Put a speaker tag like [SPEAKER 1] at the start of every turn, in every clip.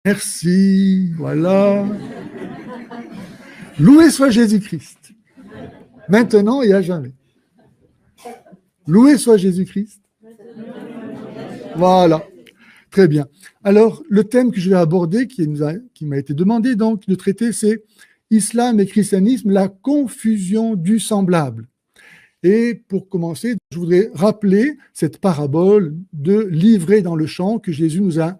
[SPEAKER 1] Merci, voilà. Loué soit Jésus-Christ, maintenant et à jamais. Loué soit Jésus-Christ. Voilà, très bien. Alors, le thème que je vais aborder, qui m'a été demandé donc de traiter, c'est Islam et christianisme, la confusion du semblable. Et pour commencer, je voudrais rappeler cette parabole de livrer dans le champ que Jésus nous a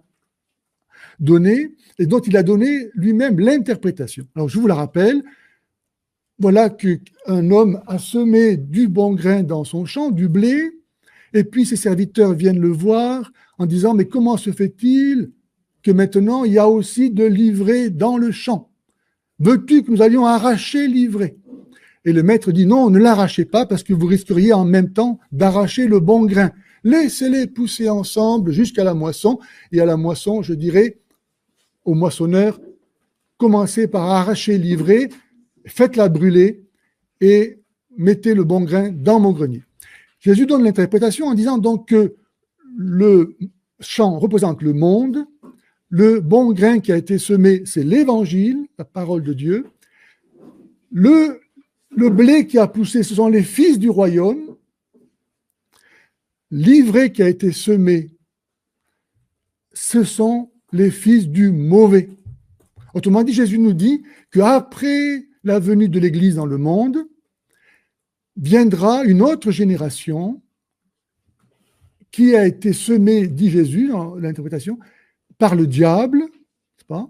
[SPEAKER 1] donnée et dont il a donné lui-même l'interprétation. Alors, je vous la rappelle. Voilà qu'un homme a semé du bon grain dans son champ, du blé, et puis ses serviteurs viennent le voir en disant « Mais comment se fait-il que maintenant il y a aussi de l'ivraie dans le champ? Veux-tu que nous allions arracher l'ivraie ?» Et le maître dit « Non, ne l'arrachez pas parce que vous risqueriez en même temps d'arracher le bon grain. Laissez-les pousser ensemble jusqu'à la moisson. Et à la moisson, je dirais au moissonneur, commencez par arracher l'ivraie, faites-la brûler et mettez le bon grain dans mon grenier. » Jésus donne l'interprétation en disant donc que le champ représente le monde, le bon grain qui a été semé, c'est l'évangile, la parole de Dieu, le blé qui a poussé, ce sont les fils du royaume, l'ivraie qui a été semé, ce sont les fils du mauvais. Autrement dit, Jésus nous dit qu'après la venue de l'Église dans le monde, viendra une autre génération qui a été semée, dit Jésus dans l'interprétation, par le diable, n'est-ce pas?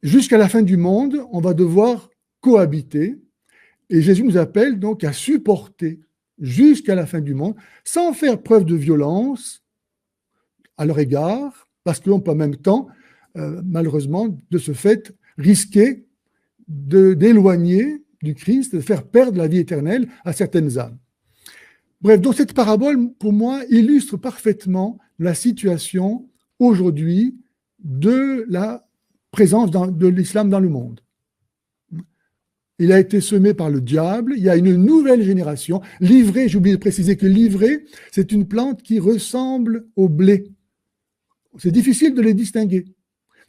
[SPEAKER 1] Jusqu'à la fin du monde, on va devoir cohabiter, et Jésus nous appelle donc à supporter jusqu'à la fin du monde, sans faire preuve de violence à leur égard, parce qu'on peut en même temps, malheureusement, de ce fait, risquer d'éloigner du Christ, de faire perdre la vie éternelle à certaines âmes. Bref, donc cette parabole, pour moi, illustre parfaitement la situation aujourd'hui de la présence de l'islam dans le monde. Il a été semé par le diable, il y a une nouvelle génération. L'ivraie, j'ai oublié de préciser que l'ivraie, c'est une plante qui ressemble au blé. C'est difficile de les distinguer.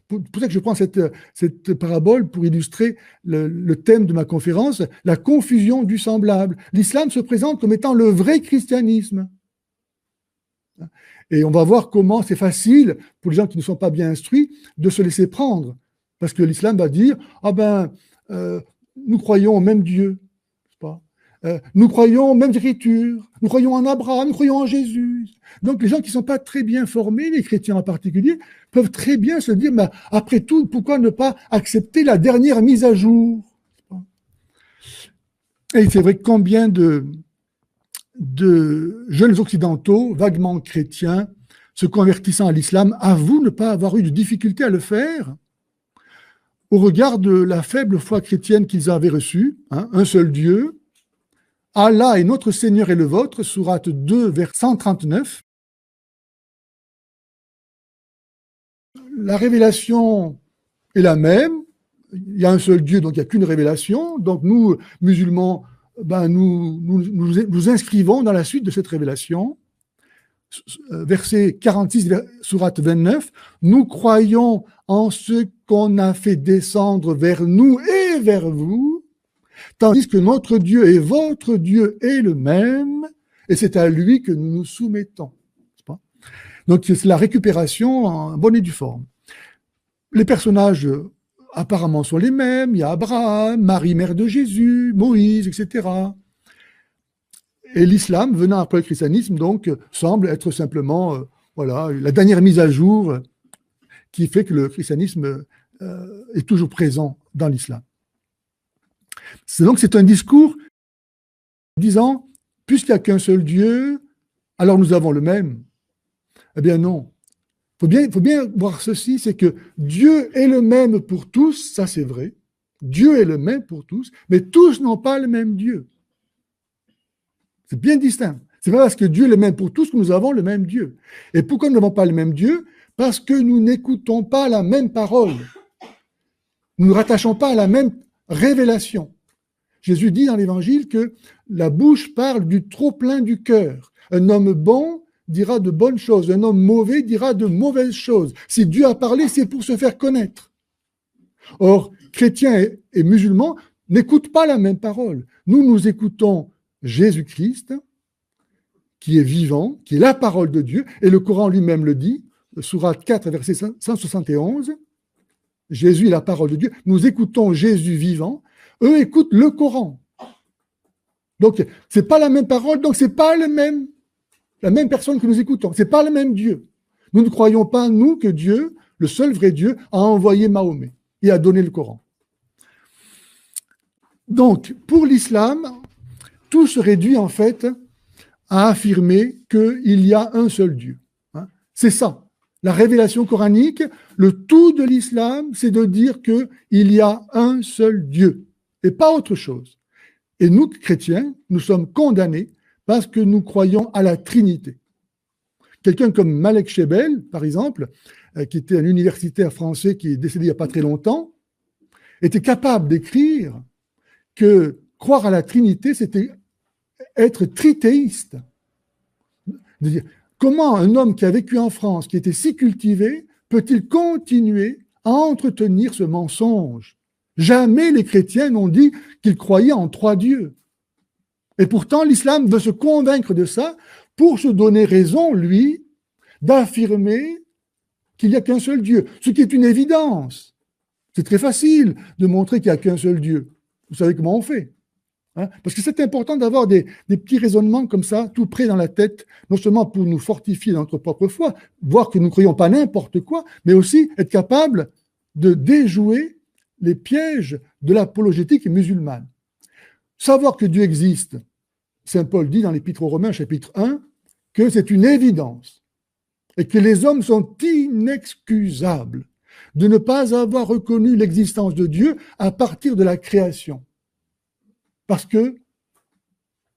[SPEAKER 1] Pour ça que je prends cette parabole pour illustrer le thème de ma conférence, la confusion du semblable. L'islam se présente comme étant le vrai christianisme. Et on va voir comment c'est facile, pour les gens qui ne sont pas bien instruits, de se laisser prendre. Parce que l'islam va dire, nous croyons au même Dieu. Nous croyons aux mêmes écritures, nous croyons en Abraham, nous croyons en Jésus. Donc les gens qui ne sont pas très bien formés, les chrétiens en particulier, peuvent très bien se dire, mais après tout, pourquoi ne pas accepter la dernière mise à jour? Et c'est vrai que combien de jeunes occidentaux, vaguement chrétiens, se convertissant à l'islam, avouent ne pas avoir eu de difficulté à le faire au regard de la faible foi chrétienne qu'ils avaient reçue, un seul Dieu, Allah est notre Seigneur et le vôtre, sourate 2, vers 139. La révélation est la même. Il y a un seul Dieu, donc il n'y a qu'une révélation. Donc nous, musulmans, nous inscrivons dans la suite de cette révélation. Verset 46, sourate 29. Nous croyons en ce qu'on a fait descendre vers nous et vers vous, tandis que notre Dieu et votre Dieu est le même, et c'est à lui que nous nous soumettons. Donc c'est la récupération en bonne et due forme. Les personnages apparemment sont les mêmes, il y a Abraham, Marie, mère de Jésus, Moïse, etc. Et l'islam, venant après le christianisme, donc, semble être simplement la dernière mise à jour qui fait que le christianisme est toujours présent dans l'islam. Donc c'est un discours disant, puisqu'il n'y a qu'un seul Dieu, alors nous avons le même. Eh bien non. Il faut bien voir ceci, c'est que Dieu est le même pour tous, ça c'est vrai. Dieu est le même pour tous, mais tous n'ont pas le même Dieu. C'est bien distinct. C'est pas parce que Dieu est le même pour tous que nous avons le même Dieu. Et pourquoi nous n'avons pas le même Dieu? Parce que nous n'écoutons pas la même parole. Nous ne nous rattachons pas à la même révélation. Jésus dit dans l'Évangile que la bouche parle du trop-plein du cœur. Un homme bon dira de bonnes choses, un homme mauvais dira de mauvaises choses. Si Dieu a parlé, c'est pour se faire connaître. Or, chrétiens et musulmans n'écoutent pas la même parole. Nous écoutons Jésus-Christ, qui est vivant, qui est la parole de Dieu, et le Coran lui-même le dit, sourate 4, verset 171, Jésus est la parole de Dieu. Nous écoutons Jésus vivant, eux écoutent le Coran. Donc, ce n'est pas la même parole, donc ce n'est pas la même personne que nous écoutons, ce n'est pas le même Dieu. Nous ne croyons pas, nous, que Dieu, le seul vrai Dieu, a envoyé Mahomet et a donné le Coran. Donc, pour l'islam, tout se réduit en fait à affirmer qu'il y a un seul Dieu. C'est ça. La révélation coranique, le tout de l'islam, c'est de dire qu'il y a un seul Dieu et pas autre chose. Et nous, chrétiens, nous sommes condamnés parce que nous croyons à la Trinité. Quelqu'un comme Malek Chebel, par exemple, qui était un universitaire français qui est décédé il n'y a pas très longtemps, était capable d'écrire que croire à la Trinité, c'était être trithéiste. De dire, comment un homme qui a vécu en France, qui était si cultivé, peut-il continuer à entretenir ce mensonge? Jamais les chrétiens n'ont dit qu'ils croyaient en 3 dieux. Et pourtant, l'islam veut se convaincre de ça pour se donner raison, lui, d'affirmer qu'il n'y a qu'un seul Dieu, ce qui est une évidence. C'est très facile de montrer qu'il n'y a qu'un seul Dieu. Vous savez comment on fait? Parce que c'est important d'avoir des petits raisonnements comme ça, tout près dans la tête, non seulement pour nous fortifier dans notre propre foi, voir que nous ne croyons pas n'importe quoi, mais aussi être capable de déjouer les pièges de l'apologétique musulmane. Savoir que Dieu existe, Saint Paul dit dans l'Épître aux Romains, chapitre 1, que c'est une évidence et que les hommes sont inexcusables de ne pas avoir reconnu l'existence de Dieu à partir de la création. Parce que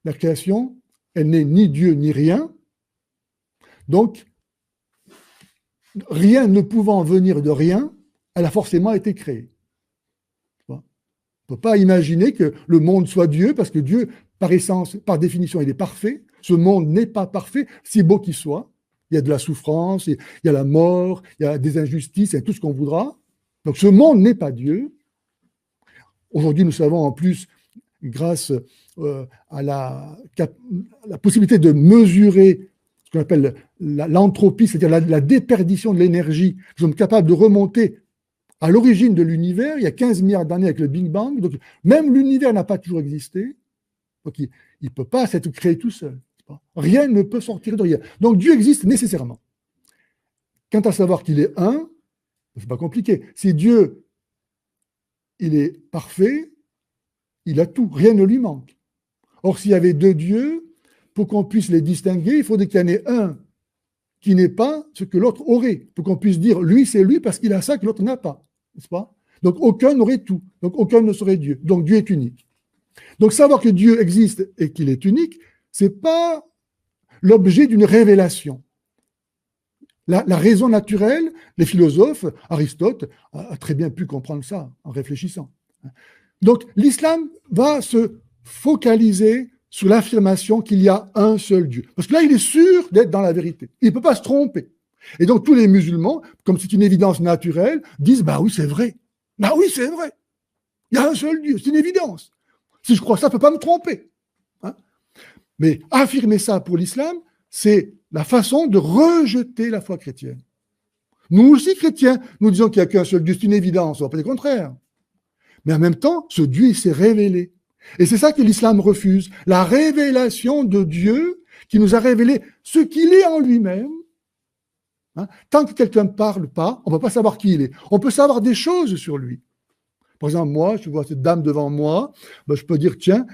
[SPEAKER 1] la création, elle n'est ni Dieu ni rien. Donc, rien ne pouvant venir de rien, elle a forcément été créée. On ne peut pas imaginer que le monde soit Dieu, parce que Dieu, par essence, par définition, il est parfait. Ce monde n'est pas parfait, si beau qu'il soit. Il y a de la souffrance, il y a la mort, il y a des injustices, il y a tout ce qu'on voudra. Donc ce monde n'est pas Dieu. Aujourd'hui, nous savons en plus, grâce à la possibilité de mesurer ce qu'on appelle l'entropie, c'est-à-dire la déperdition de l'énergie, nous sommes capables de remonter à l'origine de l'univers, il y a 15 milliards d'années avec le Big Bang. Donc même l'univers n'a pas toujours existé. Donc il ne peut pas s'être créé tout seul. Rien ne peut sortir de rien. Donc Dieu existe nécessairement. Quant à savoir qu'il est un, c'est pas compliqué. Si Dieu, il est parfait, il a tout, rien ne lui manque. Or, s'il y avait 2 dieux, pour qu'on puisse les distinguer, il faudrait qu'il y en ait un qui n'ait pas ce que l'autre aurait, pour qu'on puisse dire lui, c'est lui parce qu'il a ça que l'autre n'a pas, n'est-ce pas? Donc, aucun n'aurait tout, donc aucun ne serait Dieu. Donc, Dieu est unique. Donc, savoir que Dieu existe et qu'il est unique, ce n'est pas l'objet d'une révélation. La raison naturelle, les philosophes, Aristote a très bien pu comprendre ça en réfléchissant. Donc l'islam va se focaliser sur l'affirmation qu'il y a un seul Dieu. Parce que là, il est sûr d'être dans la vérité. Il ne peut pas se tromper. Et donc tous les musulmans, comme c'est une évidence naturelle, disent « bah oui, c'est vrai. Bah oui, c'est vrai. Il y a un seul Dieu, c'est une évidence. Si je crois ça, je ne peux pas me tromper. » Mais affirmer ça pour l'islam, c'est la façon de rejeter la foi chrétienne. Nous aussi, chrétiens, nous disons qu'il n'y a qu'un seul Dieu, c'est une évidence, on va pas dire le contraire. Mais en même temps, ce Dieu, il s'est révélé. Et c'est ça que l'islam refuse, la révélation de Dieu qui nous a révélé ce qu'il est en lui-même. Tant que quelqu'un ne parle pas, on ne peut pas savoir qui il est. On peut savoir des choses sur lui. Par exemple, moi, je vois cette dame devant moi, ben, je peux dire, tiens,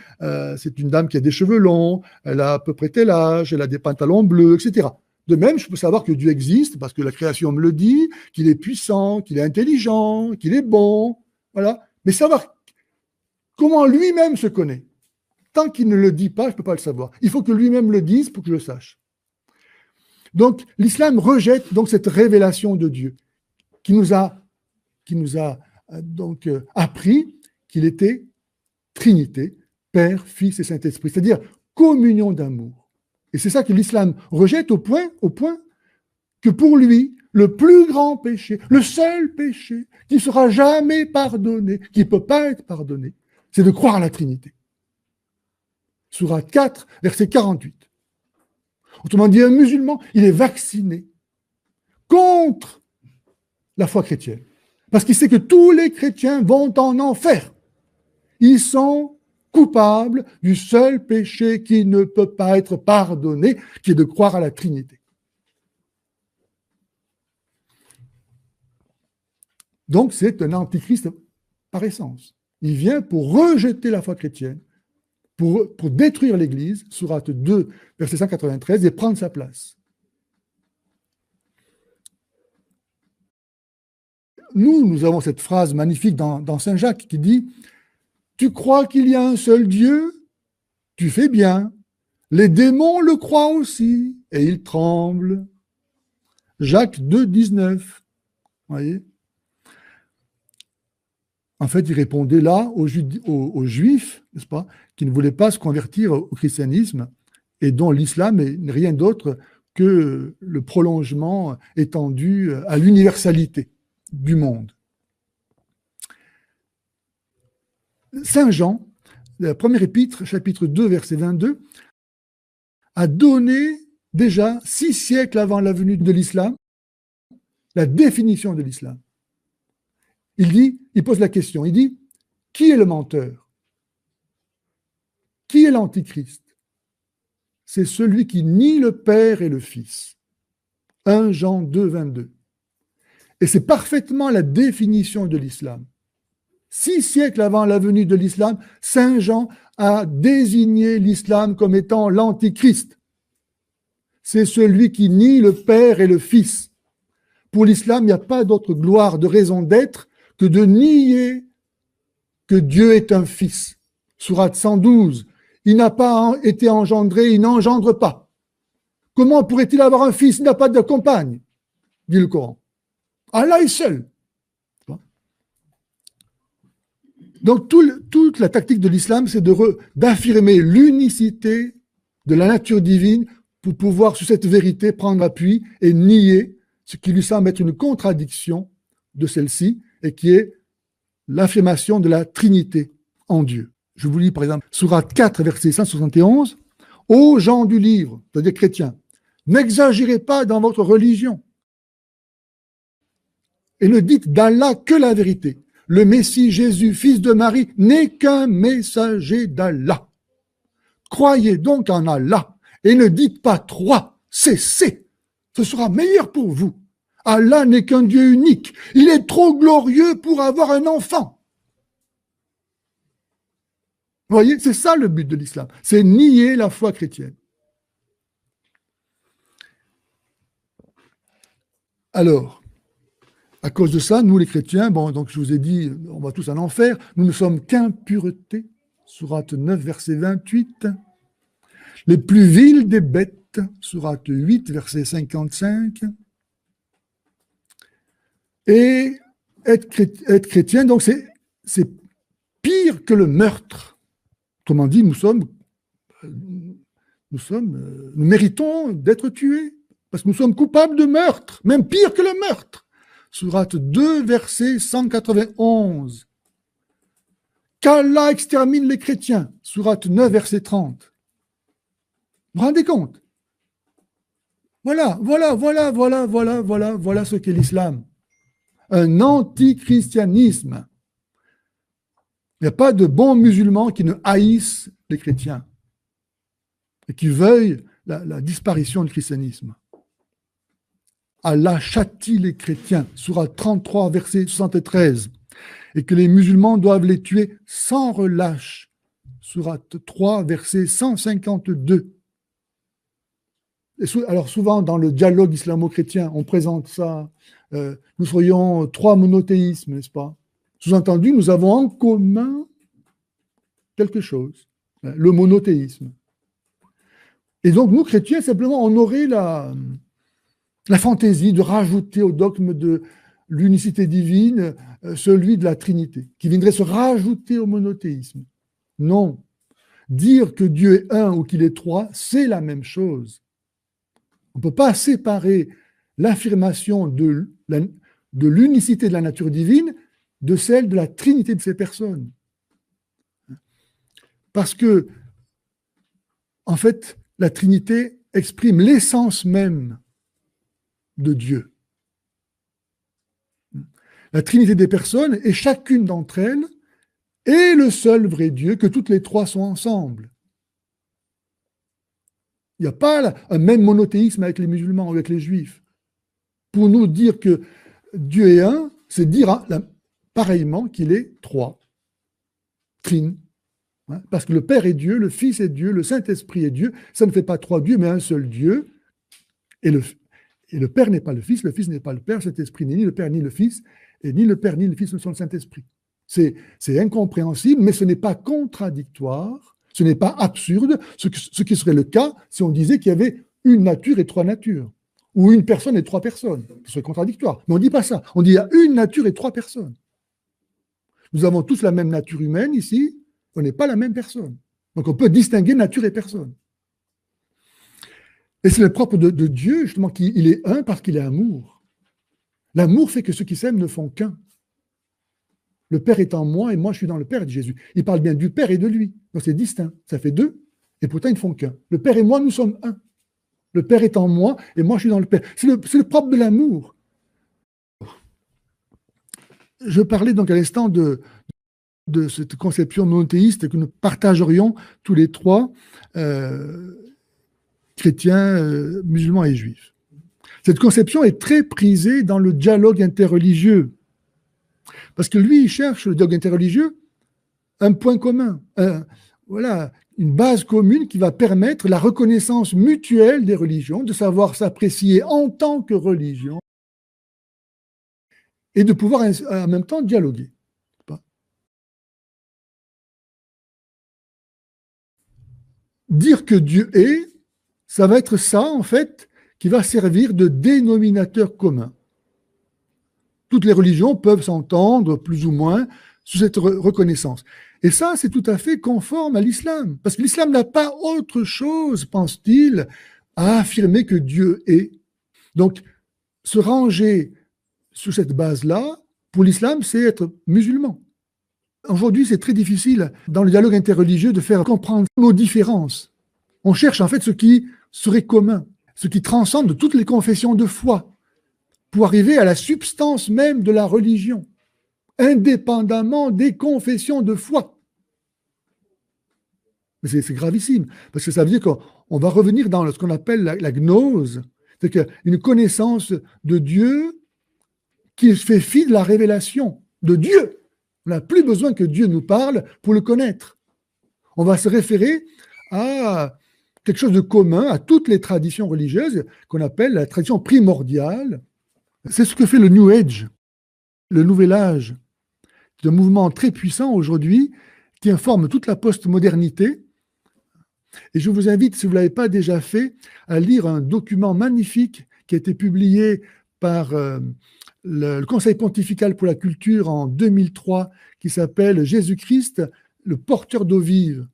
[SPEAKER 1] c'est une dame qui a des cheveux longs, elle a à peu près tel âge, elle a des pantalons bleus, etc. De même, je peux savoir que Dieu existe, parce que la création me le dit, qu'il est puissant, qu'il est intelligent, qu'il est bon, voilà. Mais savoir comment lui-même se connaît, tant qu'il ne le dit pas, je ne peux pas le savoir. Il faut que lui-même le dise pour que je le sache. Donc, l'islam rejette donc cette révélation de Dieu, qui nous a donc appris qu'il était Trinité, Père, Fils et Saint-Esprit, c'est-à-dire communion d'amour. Et c'est ça que l'islam rejette au point que pour lui, le plus grand péché, le seul péché qui ne sera jamais pardonné, qui ne peut pas être pardonné, c'est de croire à la Trinité. Sourate 4, verset 48. Autrement dit, un musulman, il est vacciné contre la foi chrétienne. Parce qu'il sait que tous les chrétiens vont en enfer. Ils sont coupables du seul péché qui ne peut pas être pardonné, qui est de croire à la Trinité. Donc, c'est un antichrist par essence. Il vient pour rejeter la foi chrétienne, pour détruire l'Église, sourate 2, verset 193, et prendre sa place. Nous avons cette phrase magnifique dans Saint Jacques qui dit « Tu crois qu'il y a un seul Dieu? Tu fais bien. Les démons le croient aussi, et ils tremblent. » Jacques 2, 19. Voyez? En fait, il répondait là aux Juifs, n'est-ce pas, qui ne voulaient pas se convertir au christianisme et dont l'islam n'est rien d'autre que le prolongement étendu à l'universalité du monde. Saint Jean, la première épître, chapitre 2, verset 22, a donné déjà 6 siècles avant la venue de l'islam la définition de l'islam. Il pose la question, il dit, qui est le menteur? Qui est l'antichrist? C'est celui qui nie le Père et le Fils. 1 Jean 2, 22. Et c'est parfaitement la définition de l'islam. 6 siècles avant la venue de l'islam, Saint Jean a désigné l'islam comme étant l'antichrist. C'est celui qui nie le Père et le Fils. Pour l'islam, il n'y a pas d'autre gloire, de raison d'être que de nier que Dieu est un fils. Sourate 112, il n'a pas été engendré, il n'engendre pas. Comment pourrait-il avoir un fils? Il n'a pas de compagne, dit le Coran. Allah est seul. Donc toute la tactique de l'islam, c'est d'affirmer l'unicité de la nature divine pour pouvoir, sur cette vérité, prendre appui et nier ce qui lui semble être une contradiction de celle-ci, et qui est l'affirmation de la Trinité en Dieu. Je vous lis par exemple sourate 4, verset 171. « Ô gens du livre, c'est-à-dire chrétiens, n'exagérez pas dans votre religion et ne dites d'Allah que la vérité. Le Messie Jésus, fils de Marie, n'est qu'un messager d'Allah. Croyez donc en Allah et ne dites pas 3, cessez, ce sera meilleur pour vous. Allah n'est qu'un Dieu unique. Il est trop glorieux pour avoir un enfant. » Vous voyez, c'est ça le but de l'islam. C'est nier la foi chrétienne. Alors, à cause de ça, nous les chrétiens, donc je vous ai dit, on va tous en enfer, nous ne sommes qu'impureté. Sourate 9, verset 28. Les plus viles des bêtes. Sourate 8, verset 55. Et être chrétien, donc c'est pire que le meurtre. Autrement dit, nous méritons d'être tués, parce que nous sommes coupables de meurtre, même pire que le meurtre. Sourate 2, verset 191. Qu'Allah extermine les chrétiens. Sourate 9, verset 30. Vous vous rendez compte? Voilà ce qu'est l'islam. Un antichristianisme. Il n'y a pas de bons musulmans qui ne haïssent les chrétiens et qui veuillent la disparition du christianisme. Allah châtie les chrétiens, sourate 33, verset 73, et que les musulmans doivent les tuer sans relâche, sourate 3, verset 152. Alors souvent dans le dialogue islamo-chrétien, on présente ça, nous serions 3 monothéismes, n'est-ce pas? Sous-entendu, nous avons en commun quelque chose, le monothéisme. Et donc nous, chrétiens, simplement, on aurait la fantaisie de rajouter au dogme de l'unicité divine celui de la Trinité, qui viendrait se rajouter au monothéisme. Non. Dire que Dieu est un ou qu'il est trois, c'est la même chose. On ne peut pas séparer l'affirmation de l'unicité de la nature divine de celle de la trinité de ces personnes. Parce que, en fait, la Trinité exprime l'essence même de Dieu. La Trinité des personnes, et chacune d'entre elles est le seul vrai Dieu, que toutes les trois sont ensemble. Il n'y a pas un même monothéisme avec les musulmans ou avec les juifs. Pour nous, dire que Dieu est un, c'est dire pareillement qu'il est trois. Trine. Parce que le Père est Dieu, le Fils est Dieu, le Saint-Esprit est Dieu. Ça ne fait pas trois dieux, mais un seul Dieu. Et le Père n'est pas le Fils n'est pas le Père, cet esprit n'est ni le Père ni le Fils, et ni le Père ni le Fils ne sont le Saint-Esprit. C'est incompréhensible, mais ce n'est pas contradictoire, ce n'est pas absurde, ce qui serait le cas si on disait qu'il y avait une nature et trois natures, ou une personne et trois personnes. Ce serait contradictoire. Mais on ne dit pas ça. On dit qu'il y a une nature et trois personnes. Nous avons tous la même nature humaine ici, on n'est pas la même personne. Donc on peut distinguer nature et personne. Et c'est le propre de Dieu, justement, qu'il est un parce qu'il est amour. L'amour fait que ceux qui s'aiment ne font qu'un. Le Père est en moi et moi je suis dans le Père, dit Jésus. Il parle bien du Père et de lui. Donc c'est distinct. Ça fait deux et pourtant ils ne font qu'un. Le Père et moi, nous sommes un. Le Père est en moi et moi je suis dans le Père. C'est le propre de l'amour. Je parlais donc à l'instant de cette conception monothéiste que nous partagerions tous les trois, chrétiens, musulmans et juifs. Cette conception est très prisée dans le dialogue interreligieux. Parce que lui, il cherche, le dialogue interreligieux, un point commun, voilà, une base commune qui va permettre la reconnaissance mutuelle des religions, de savoir s'apprécier en tant que religion et de pouvoir en même temps dialoguer. Dire que Dieu est, ça va être ça, en fait, qui va servir de dénominateur commun. Toutes les religions peuvent s'entendre, plus ou moins, sous cette reconnaissance. Et ça, c'est tout à fait conforme à l'islam. Parce que l'islam n'a pas autre chose, pense-t-il, à affirmer que Dieu est. Donc, se ranger sous cette base-là, pour l'islam, c'est être musulman. Aujourd'hui, c'est très difficile, dans le dialogue interreligieux, de faire comprendre nos différences. On cherche en fait ce qui serait commun, ce qui transcende toutes les confessions de foi, pour arriver à la substance même de la religion, indépendamment des confessions de foi. Mais c'est gravissime, parce que ça veut dire qu'on va revenir dans ce qu'on appelle la gnose, c'est une connaissance de Dieu qui fait fi de la révélation de Dieu. On n'a plus besoin que Dieu nous parle pour le connaître. On va se référer à quelque chose de commun à toutes les traditions religieuses qu'on appelle la tradition primordiale. C'est ce que fait le New Age, le Nouvel Âge. C'est un mouvement très puissant aujourd'hui qui informe toute la postmodernité. Et je vous invite, si vous ne l'avez pas déjà fait, à lire un document magnifique qui a été publié par le Conseil pontifical pour la culture en 2003, qui s'appelle Jésus-Christ, le porteur d'eau vive.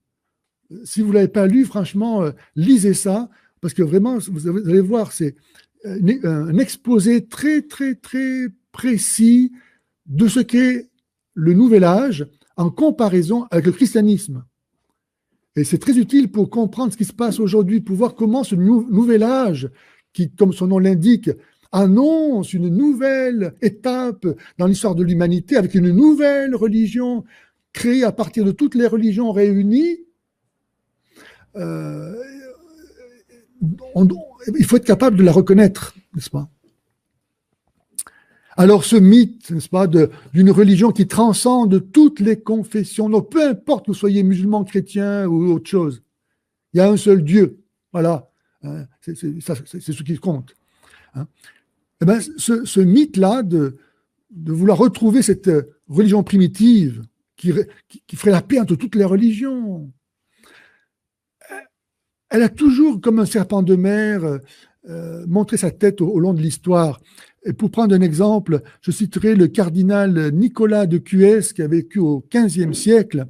[SPEAKER 1] Si vous ne l'avez pas lu, franchement, lisez ça, parce que vraiment, vous allez voir, c'est un exposé très, très, très précis de ce qu'est le Nouvel Âge en comparaison avec le christianisme. Et c'est très utile pour comprendre ce qui se passe aujourd'hui, pour voir comment ce Nouvel Âge, qui, comme son nom l'indique, annonce une nouvelle étape dans l'histoire de l'humanité avec une nouvelle religion créée à partir de toutes les religions réunies. Il faut être capable de la reconnaître, n'est-ce pas? Alors ce mythe, n'est-ce pas, d'une religion qui transcende toutes les confessions, donc peu importe que vous soyez musulman, chrétien ou autre chose, il y a un seul Dieu, voilà, c'est ce qui compte. Hein. Eh ben, ce mythe-là de vouloir retrouver cette religion primitive qui ferait la paix entre toutes les religions, elle a toujours, comme un serpent de mer, montré sa tête au long de l'histoire. Et pour prendre un exemple, je citerai le cardinal Nicolas de Cuès, qui a vécu au XVe siècle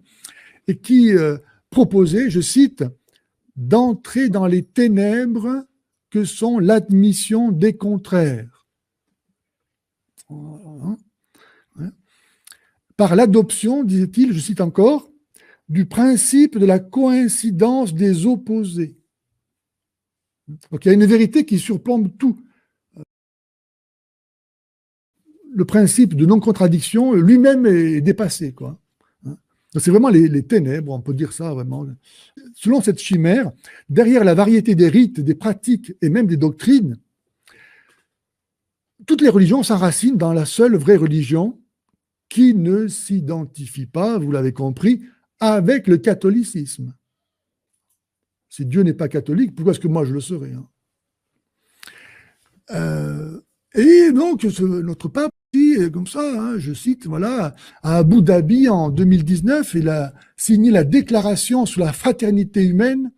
[SPEAKER 1] et qui proposer, je cite, d'entrer dans les ténèbres que sont l'admission des contraires. Par l'adoption, disait-il, je cite encore, du principe de la coïncidence des opposés. Donc il y a une vérité qui surplombe tout. Le principe de non-contradiction lui-même est dépassé, quoi. C'est vraiment les ténèbres, on peut dire ça vraiment. Selon cette chimère, derrière la variété des rites, des pratiques et même des doctrines, toutes les religions s'enracinent dans la seule vraie religion qui ne s'identifie pas, vous l'avez compris, avec le catholicisme. Si Dieu n'est pas catholique, pourquoi est-ce que moi je le serais, hein? Et donc, notre pape dit comme ça, hein, je cite, voilà, à Abu Dhabi en 2019, il a signé la déclaration sur la fraternité humaine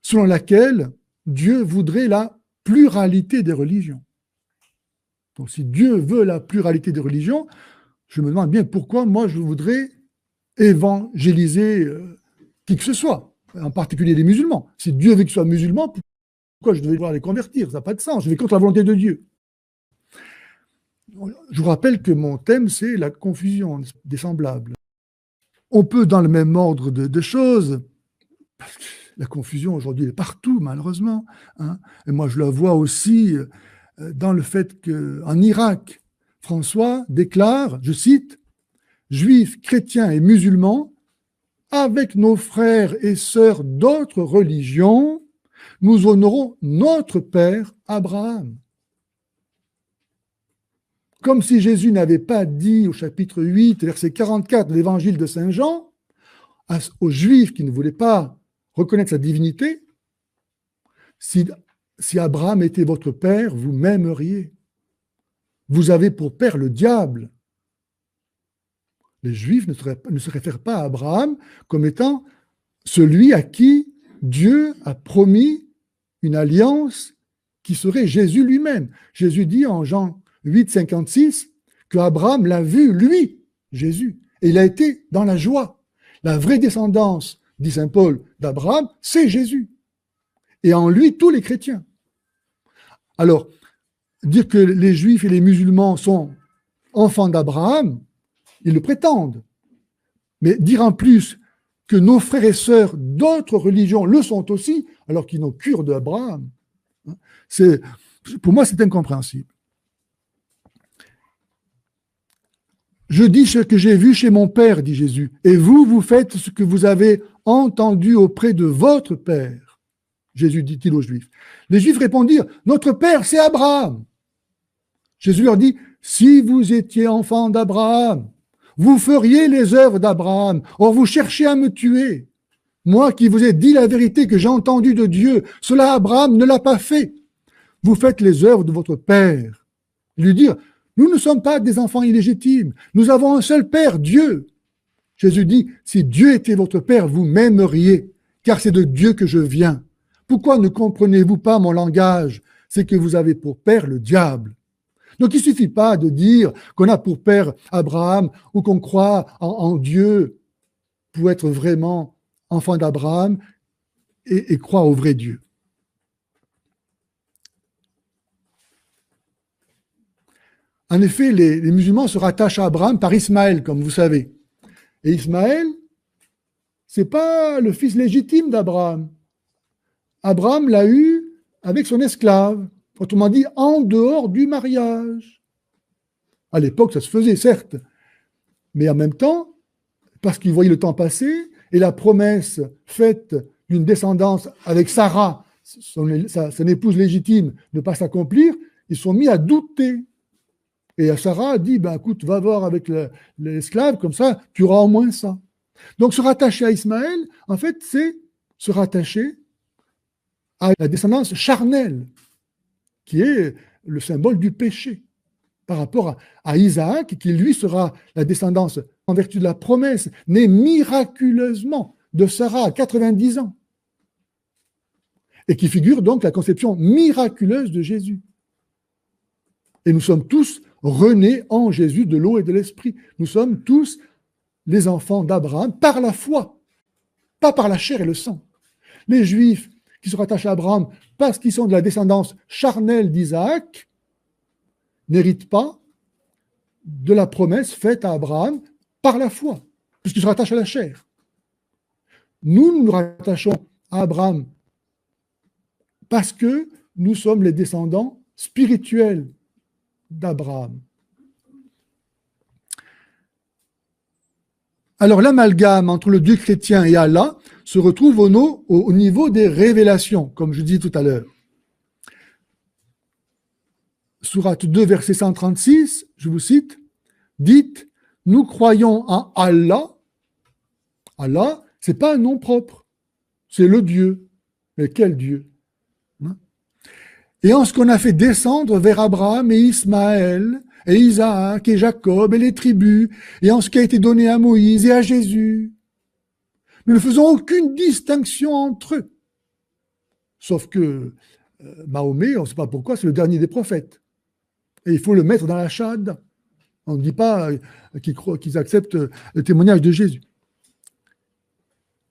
[SPEAKER 1] selon laquelle Dieu voudrait la pluralité des religions. Donc, si Dieu veut la pluralité des religions, je me demande bien pourquoi moi je voudrais évangéliser qui que ce soit, en particulier les musulmans. Si Dieu veut qu'ils soient musulmans, pourquoi je devais devoir les convertir? Ça n'a pas de sens, je vais contre la volonté de Dieu. Je vous rappelle que mon thème, c'est la confusion des semblables. On peut, dans le même ordre de choses, parce que la confusion aujourd'hui est partout, malheureusement, hein, et moi je la vois aussi dans le fait qu'en Irak, François déclare, je cite, « Juifs, chrétiens et musulmans, avec nos frères et sœurs d'autres religions, nous honorons notre père Abraham. » Comme si Jésus n'avait pas dit au chapitre 8, verset 44 de l'évangile de Saint Jean, aux Juifs qui ne voulaient pas reconnaître sa divinité, si Abraham était votre père, vous m'aimeriez. Vous avez pour père le diable. Les Juifs ne se réfèrent pas à Abraham comme étant celui à qui Dieu a promis une alliance qui serait Jésus lui-même. Jésus dit en Jean 8, 56, que Abraham l'a vu, lui, Jésus, et il a été dans la joie. La vraie descendance, dit saint Paul, d'Abraham, c'est Jésus. Et en lui, tous les chrétiens. Alors, dire que les Juifs et les musulmans sont enfants d'Abraham, ils le prétendent. Mais dire en plus que nos frères et sœurs d'autres religions le sont aussi, alors qu'ils n'ont cure d'Abraham, pour moi, c'est incompréhensible. Je dis ce que j'ai vu chez mon père, dit Jésus, et vous, vous faites ce que vous avez entendu auprès de votre père. Jésus dit-il aux Juifs. Les Juifs répondirent, notre père, c'est Abraham. Jésus leur dit, si vous étiez enfants d'Abraham, vous feriez les œuvres d'Abraham. Or, vous cherchez à me tuer. Moi qui vous ai dit la vérité que j'ai entendue de Dieu, cela Abraham ne l'a pas fait. Vous faites les œuvres de votre père. Lui dire, nous ne sommes pas des enfants illégitimes. Nous avons un seul Père, Dieu. Jésus dit, si Dieu était votre Père, vous m'aimeriez, car c'est de Dieu que je viens. Pourquoi ne comprenez-vous pas mon langage? C'est que vous avez pour père le diable. Donc il ne suffit pas de dire qu'on a pour père Abraham ou qu'on croit en Dieu pour être vraiment enfant d'Abraham et croire au vrai Dieu. En effet, les musulmans se rattachent à Abraham par Ismaël, comme vous savez. Et Ismaël, ce n'est pas le fils légitime d'Abraham. Abraham l'a eu avec son esclave, autrement dit, en dehors du mariage. À l'époque, ça se faisait, certes, mais en même temps, parce qu'il voyait le temps passer, et la promesse faite d'une descendance avec Sarah, son épouse légitime, ne pas s'accomplir, ils sont mis à douter. Et Sarah a dit, ben, écoute, va voir avec l'esclave, comme ça, tu auras au moins ça. Donc, se rattacher à Ismaël, en fait, c'est se rattacher à la descendance charnelle, qui est le symbole du péché, par rapport à Isaac, qui lui sera la descendance, en vertu de la promesse, née miraculeusement de Sarah à 90 ans, et qui figure donc la conception miraculeuse de Jésus. Et nous sommes tous renés en Jésus de l'eau et de l'esprit. Nous sommes tous les enfants d'Abraham par la foi. pas par la chair et le sang. Les Juifs qui se rattachent à Abraham parce qu'ils sont de la descendance charnelle d'Isaac n'héritent pas de la promesse faite à Abraham par la foi, puisqu'ils se rattachent à la chair. Nous nous rattachons à Abraham parce que nous sommes les descendants spirituels d'Abraham. Alors l'amalgame entre le Dieu chrétien et Allah se retrouve au niveau des révélations, comme je dis tout à l'heure. Sourate 2, verset 136, je vous cite, « Dites, nous croyons en Allah. » Allah, ce n'est pas un nom propre, c'est le Dieu. Mais quel Dieu? Et en ce qu'on a fait descendre vers Abraham et Ismaël, et Isaac et Jacob et les tribus, et en ce qui a été donné à Moïse et à Jésus. Nous ne faisons aucune distinction entre eux. Sauf que Mahomet, on ne sait pas pourquoi, c'est le dernier des prophètes. Et il faut le mettre dans la shahada. On ne dit pas qu'ils acceptent le témoignage de Jésus.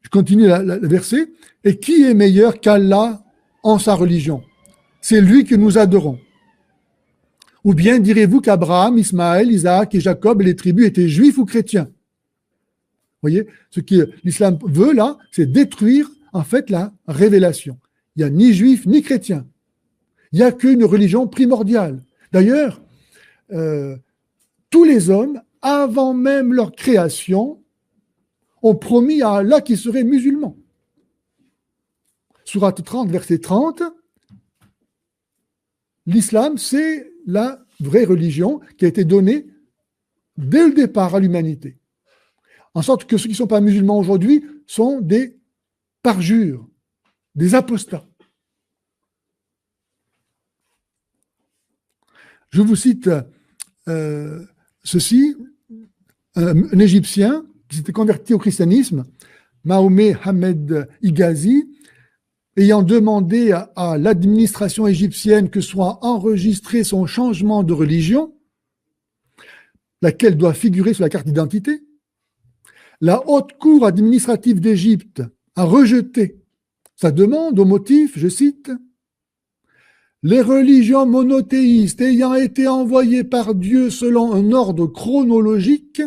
[SPEAKER 1] Je continue le verset. « Et qui est meilleur qu'Allah en sa religion? C'est lui que nous adorons. Ou bien direz-vous qu'Abraham, Ismaël, Isaac et Jacob et les tribus étaient juifs ou chrétiens? » Vous voyez, ce que l'islam veut là, c'est détruire en fait la révélation. Il n'y a ni juif ni chrétien. Il n'y a qu'une religion primordiale. D'ailleurs, tous les hommes, avant même leur création, ont promis à Allah qu'ils seraient musulmans. Sourate 30, verset 30, l'islam, c'est la vraie religion qui a été donnée dès le départ à l'humanité. En sorte que ceux qui ne sont pas musulmans aujourd'hui sont des parjures, des apostats. Je vous cite ceci, un Égyptien qui s'était converti au christianisme, Mahomet Hamed Higazi, ayant demandé à l'administration égyptienne que soit enregistré son changement de religion, laquelle doit figurer sur la carte d'identité, la haute cour administrative d'Égypte a rejeté sa demande au motif, je cite, « Les religions monothéistes ayant été envoyées par Dieu selon un ordre chronologique,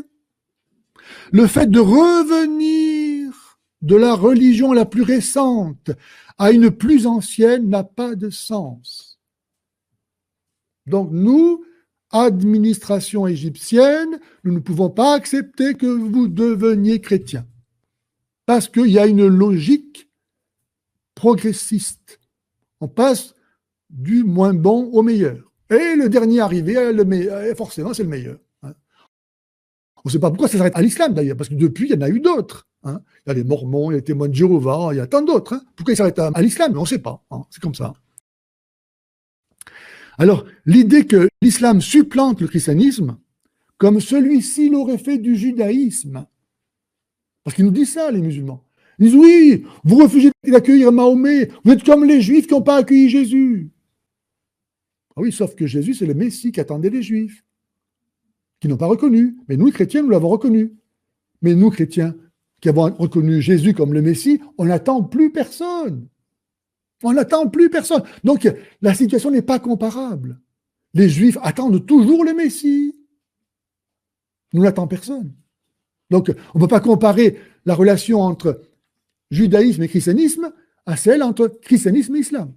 [SPEAKER 1] le fait de revenir de la religion la plus récente à une plus ancienne n'a pas de sens. » Donc nous, administration égyptienne, nous ne pouvons pas accepter que vous deveniez chrétien. Parce qu'il y a une logique progressiste. On passe du moins bon au meilleur. Et le dernier arrivé, forcément, c'est le meilleur. On ne sait pas pourquoi ça s'arrête à l'islam d'ailleurs, parce que depuis, il y en a eu d'autres. Il y a les Mormons, il y a les témoins de Jéhovah, il y a tant d'autres. Pourquoi ils s'arrêtent à l'islam? On ne sait pas. C'est comme ça. Alors, l'idée que l'islam supplante le christianisme, comme celui-ci l'aurait fait du judaïsme, parce qu'ils nous disent ça, les musulmans. Ils disent, oui, vous refusez d'accueillir Mahomet, vous êtes comme les juifs qui n'ont pas accueilli Jésus. Ah oui, sauf que Jésus, c'est le Messie qui attendait les juifs, qui n'ont pas reconnu. Mais nous, les chrétiens, nous l'avons reconnu. Mais nous, chrétiens, qui avons reconnu Jésus comme le Messie, on n'attend plus personne. On n'attend plus personne. Donc, la situation n'est pas comparable. Les Juifs attendent toujours le Messie. Nous n'attendons personne. Donc, on ne peut pas comparer la relation entre judaïsme et christianisme à celle entre christianisme et islam.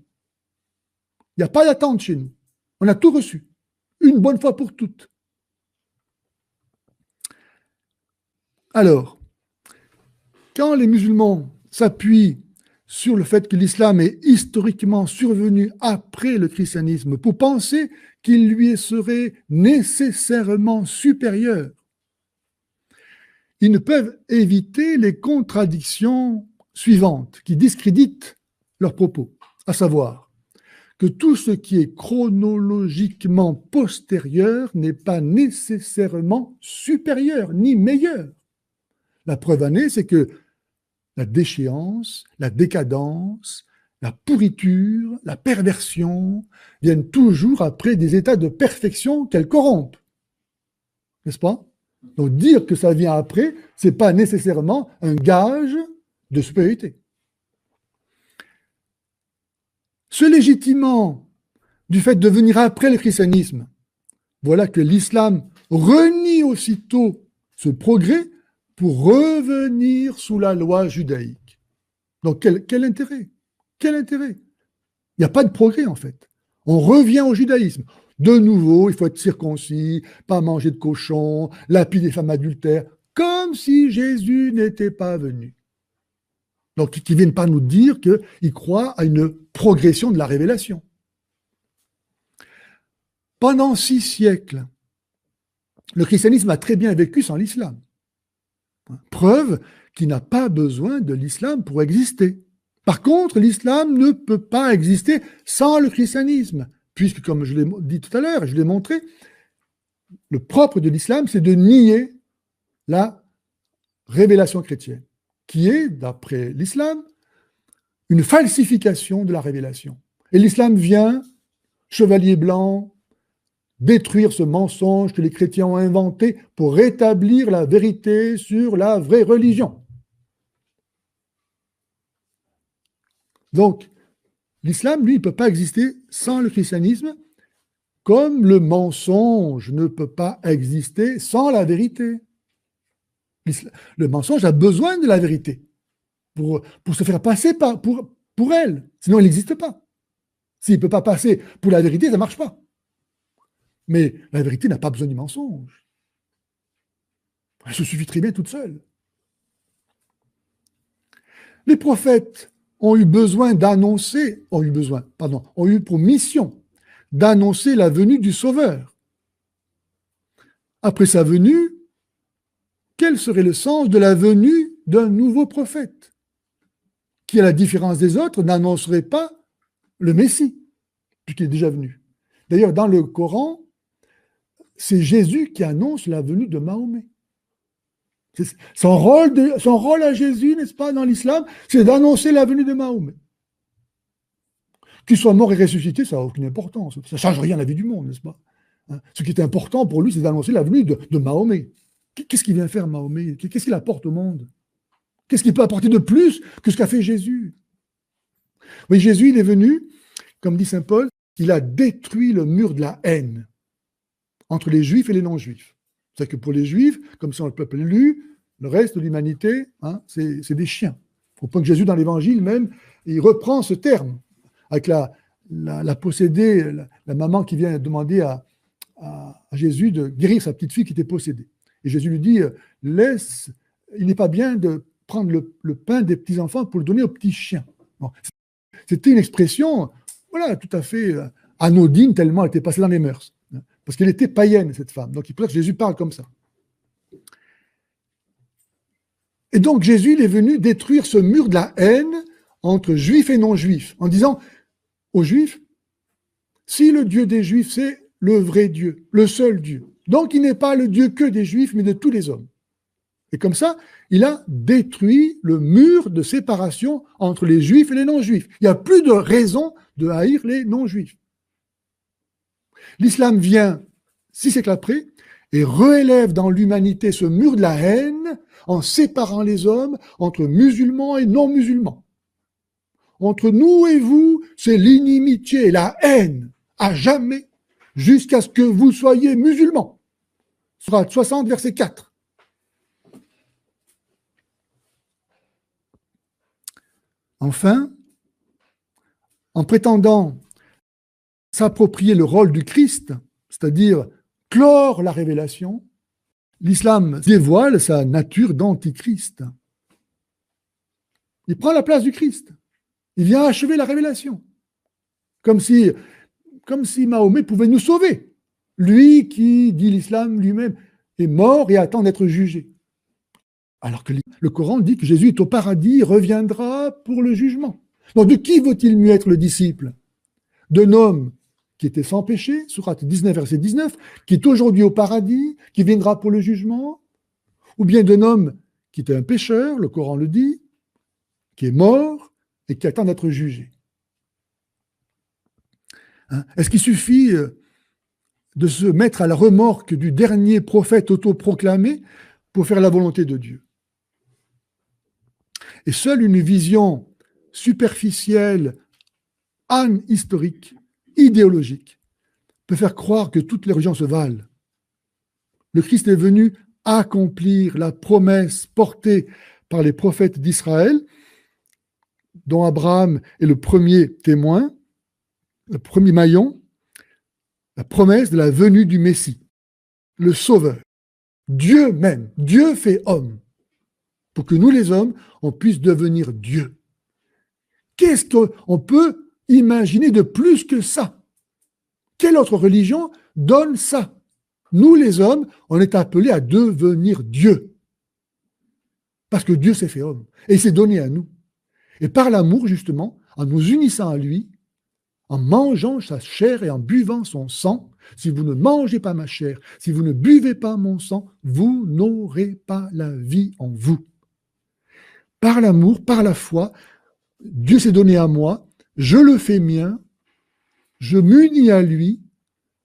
[SPEAKER 1] Il n'y a pas d'attente chez nous. On a tout reçu. Une bonne fois pour toutes. Alors, quand les musulmans s'appuient sur le fait que l'islam est historiquement survenu après le christianisme pour penser qu'il lui serait nécessairement supérieur, ils ne peuvent éviter les contradictions suivantes qui discréditent leurs propos, à savoir que tout ce qui est chronologiquement postérieur n'est pas nécessairement supérieur ni meilleur. La preuve en est, c'est que la déchéance, la décadence, la pourriture, la perversion viennent toujours après des états de perfection qu'elles corrompent. N'est-ce pas? Donc dire que ça vient après, ce n'est pas nécessairement un gage de supériorité. Se légitimant du fait de venir après le christianisme, voilà que l'islam renie aussitôt ce progrès pour revenir sous la loi judaïque. Donc quel intérêt? Quel intérêt? Il n'y a pas de progrès en fait. On revient au judaïsme. De nouveau, il faut être circoncis, pas manger de cochon, lapider des femmes adultères, comme si Jésus n'était pas venu. Donc, qui ne viennent pas nous dire qu'ils croient à une progression de la révélation. Pendant 6 siècles, le christianisme a très bien vécu sans l'islam. Preuve qu'il n'a pas besoin de l'islam pour exister. Par contre, l'islam ne peut pas exister sans le christianisme, puisque, comme je l'ai dit tout à l'heure, et je l'ai montré, le propre de l'islam, c'est de nier la révélation chrétienne, qui est, d'après l'islam, une falsification de la révélation. Et l'islam vient, chevalier blanc, détruire ce mensonge que les chrétiens ont inventé pour rétablir la vérité sur la vraie religion. Donc, l'islam, lui, ne peut pas exister sans le christianisme, comme le mensonge ne peut pas exister sans la vérité. Le mensonge a besoin de la vérité pour se faire passer pour elle, sinon il n'existe pas. S'il ne peut pas passer pour la vérité, ça ne marche pas. Mais la vérité n'a pas besoin du mensonge. Elle se suffit très bien toute seule. Les prophètes ont eu pour mission d'annoncer la venue du Sauveur. Après sa venue, quel serait le sens de la venue d'un nouveau prophète qui, à la différence des autres, n'annoncerait pas le Messie, puisqu'il est déjà venu? D'ailleurs, dans le Coran, c'est Jésus qui annonce la venue de Mahomet. Son rôle à Jésus, n'est-ce pas, dans l'islam, c'est d'annoncer la venue de Mahomet. Qu'il soit mort et ressuscité, ça n'a aucune importance. Ça ne change rien à la vie du monde, n'est-ce pas? Ce qui est important pour lui, c'est d'annoncer la venue de Mahomet. Qu'est-ce qu'il vient faire, Mahomet? Qu'est-ce qu'il apporte au monde? Qu'est-ce qu'il peut apporter de plus que ce qu'a fait Jésus? Oui, Jésus, il est venu, comme dit saint Paul, il a détruit le mur de la haine entre les Juifs et les non-Juifs. C'est-à-dire que pour les Juifs, comme sont le peuple élu, le reste de l'humanité, c'est des chiens. Au point que Jésus, dans l'Évangile même, il reprend ce terme avec la possédée, la maman qui vient demander à Jésus de guérir sa petite fille qui était possédée. Et Jésus lui dit, il n'est pas bien de prendre le pain des petits-enfants pour le donner aux petits chiens. Bon, c'était une expression, voilà, tout à fait anodine, tellement elle était passée dans les mœurs. Parce qu'elle était païenne, cette femme. Donc, il peut que Jésus parle comme ça. Et donc, Jésus, il est venu détruire ce mur de la haine entre juifs et non-juifs, en disant aux juifs, si le Dieu des juifs, c'est le vrai Dieu, le seul Dieu, donc il n'est pas le Dieu que des juifs, mais de tous les hommes. Et comme ça, il a détruit le mur de séparation entre les juifs et les non-juifs. Il n'y a plus de raison de haïr les non-juifs. L'islam vient, 6 siècles après, et réélève dans l'humanité ce mur de la haine en séparant les hommes entre musulmans et non-musulmans. Entre nous et vous, c'est l'inimitié, la haine, à jamais, jusqu'à ce que vous soyez musulmans. Sourate 60, verset 4. Enfin, en prétendant s'approprier le rôle du Christ, c'est-à-dire clore la révélation, l'islam dévoile sa nature d'antichrist. Il prend la place du Christ. Il vient achever la révélation. Comme si Mahomet pouvait nous sauver. Lui qui dit l'islam lui-même est mort et attend d'être jugé. Alors que le Coran dit que Jésus est au paradis, reviendra pour le jugement. Donc de qui vaut-il mieux être le disciple? D'un homme qui était sans péché, sourate 19, verset 19, qui est aujourd'hui au paradis, qui viendra pour le jugement, ou bien d'un homme qui était un pécheur, le Coran le dit, qui est mort et qui attend d'être jugé. Est-ce qu'il suffit de se mettre à la remorque du dernier prophète autoproclamé pour faire la volonté de Dieu? Et seule une vision superficielle, anhistorique, idéologique, peut faire croire que toutes les religions se valent. Le Christ est venu accomplir la promesse portée par les prophètes d'Israël, dont Abraham est le premier témoin, le premier maillon, la promesse de la venue du Messie, le Sauveur. Dieu même, Dieu fait homme, pour que nous les hommes, on puisse devenir Dieu. Qu'est-ce qu'on peut imaginer de plus que ça? Quelle autre religion donne ça? Nous les hommes, on est appelés à devenir Dieu. Parce que Dieu s'est fait homme, et il s'est donné à nous. Et par l'amour, justement, en nous unissant à lui, en mangeant sa chair et en buvant son sang, si vous ne mangez pas ma chair, si vous ne buvez pas mon sang, vous n'aurez pas la vie en vous. Par l'amour, par la foi, Dieu s'est donné à moi, je le fais mien, je m'unis à lui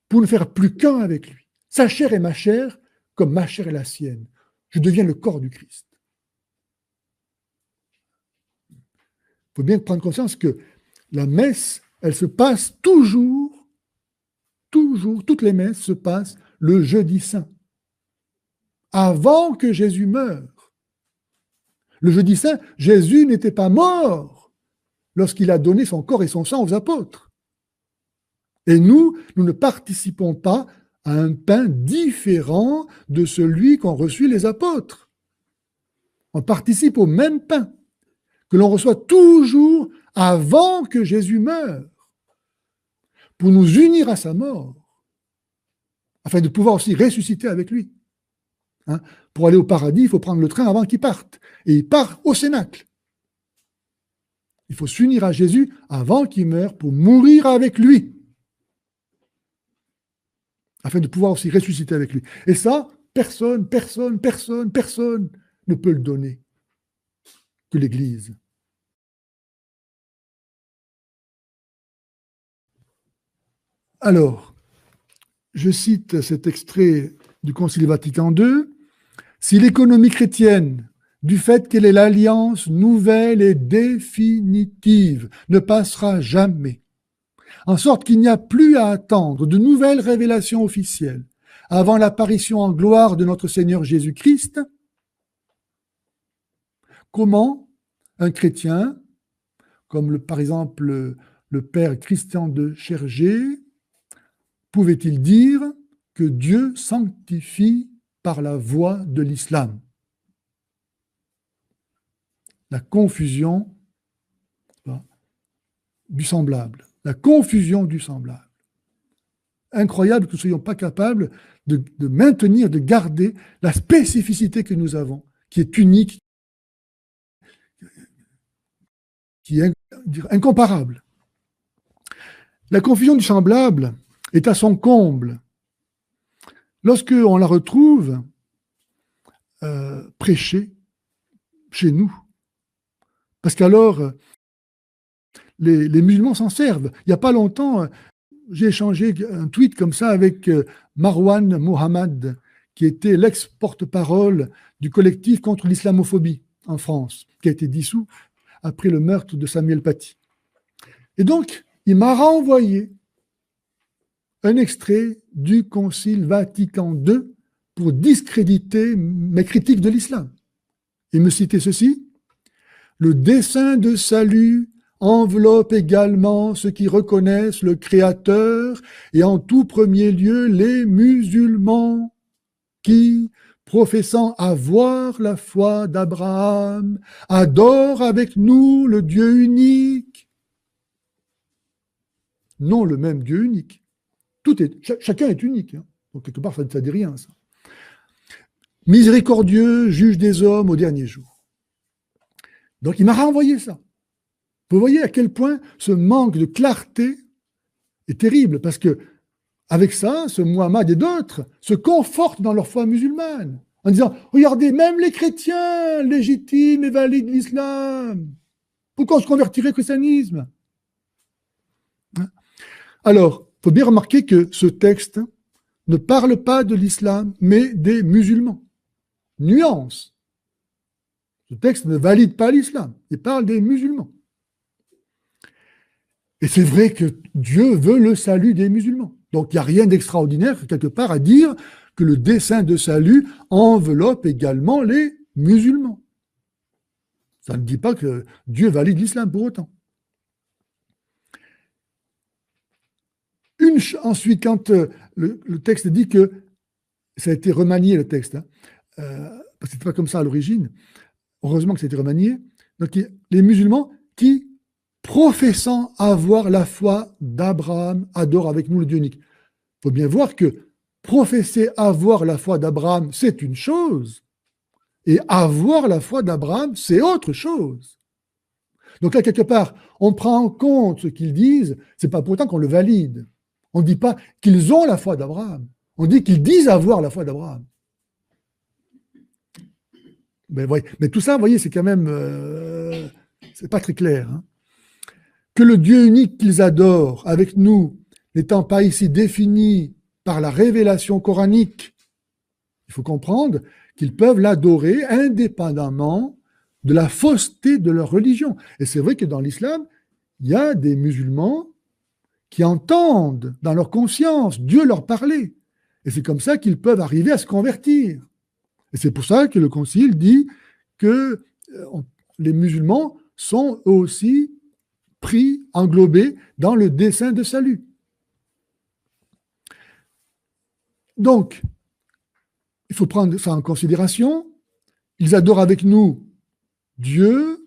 [SPEAKER 1] pour ne faire plus qu'un avec lui. Sa chair est ma chair, comme ma chair est la sienne. Je deviens le corps du Christ. Il faut bien prendre conscience que la messe, elle se passe toujours, toutes les messes se passent le jeudi saint, avant que Jésus meure. Le jeudi saint, Jésus n'était pas mort lorsqu'il a donné son corps et son sang aux apôtres. Et nous ne participons pas à un pain différent de celui qu'ont reçu les apôtres. On participe au même pain que l'on reçoit toujours avant que Jésus meure, pour nous unir à sa mort, afin de pouvoir aussi ressusciter avec lui. Pour aller au paradis, il faut prendre le train avant qu'il parte. Et il part au Cénacle. Il faut s'unir à Jésus avant qu'il meure pour mourir avec lui, afin de pouvoir aussi ressusciter avec lui. Et ça, personne ne peut le donner que l'Église. Alors, je cite cet extrait du Concile Vatican II. Si l'économie chrétienne, du fait qu'elle est l'alliance nouvelle et définitive, ne passera jamais, en sorte qu'il n'y a plus à attendre de nouvelles révélations officielles avant l'apparition en gloire de notre Seigneur Jésus-Christ, comment un chrétien, comme par exemple le père Christian de Chergé, pouvait-il dire que Dieu sanctifie par la voie de l'islam? La confusion du semblable. La confusion du semblable. Incroyable que nous ne soyons pas capables de maintenir, de garder la spécificité que nous avons, qui est unique, qui est incomparable. La confusion du semblable est à son comble lorsque on la retrouve prêchée chez nous. Parce qu'alors, les musulmans s'en servent. Il n'y a pas longtemps, j'ai échangé un tweet comme ça avec Marwan Mohammad, qui était l'ex-porte-parole du collectif contre l'islamophobie en France, qui a été dissous après le meurtre de Samuel Paty. Et donc, il m'a renvoyé un extrait du Concile Vatican II pour discréditer mes critiques de l'islam. Il me citait ceci: le dessein de salut enveloppe également ceux qui reconnaissent le Créateur et en tout premier lieu les musulmans qui, professant avoir la foi d'Abraham, adorent avec nous le Dieu unique. Non le même Dieu unique. Chacun est unique. Donc quelque part, ça ne dit rien, ça. Miséricordieux, juge des hommes au dernier jour. Donc il m'a renvoyé ça. Vous voyez à quel point ce manque de clarté est terrible, parce que avec ça, ce Muhammad et d'autres se confortent dans leur foi musulmane, en disant, regardez, même les chrétiens légitimes et valides l'islam, pourquoi on se convertirait au christianisme? Alors, il faut bien remarquer que ce texte ne parle pas de l'islam, mais des musulmans. Nuance. Ce texte ne valide pas l'islam. Il parle des musulmans. Et c'est vrai que Dieu veut le salut des musulmans. Donc il n'y a rien d'extraordinaire, quelque part, à dire que le dessein de salut enveloppe également les musulmans. Ça ne dit pas que Dieu valide l'islam pour autant. Ensuite, quand le texte dit que ça a été remanié, le texte, hein, parce que ce n'était pas comme ça à l'origine, heureusement que ça a été remanié, donc les musulmans qui, professant avoir la foi d'Abraham, adorent avec nous le Dieu unique. Il faut bien voir que professer avoir la foi d'Abraham, c'est une chose, et avoir la foi d'Abraham, c'est autre chose. Donc là, quelque part, on prend en compte ce qu'ils disent, c'est pas pour autant qu'on le valide. On ne dit pas qu'ils ont la foi d'Abraham, on dit qu'ils disent avoir la foi d'Abraham. Mais tout ça, vous voyez, c'est quand même, c'est pas très clair. Hein. Que le Dieu unique qu'ils adorent avec nous, n'étant pas ici défini par la révélation coranique, il faut comprendre qu'ils peuvent l'adorer indépendamment de la fausseté de leur religion. Et c'est vrai que dans l'islam, il y a des musulmans qui entendent dans leur conscience Dieu leur parler. Et c'est comme ça qu'ils peuvent arriver à se convertir. Et c'est pour ça que le Concile dit que les musulmans sont eux aussi pris, englobés dans le dessein de salut. Donc, il faut prendre ça en considération. Ils adorent avec nous Dieu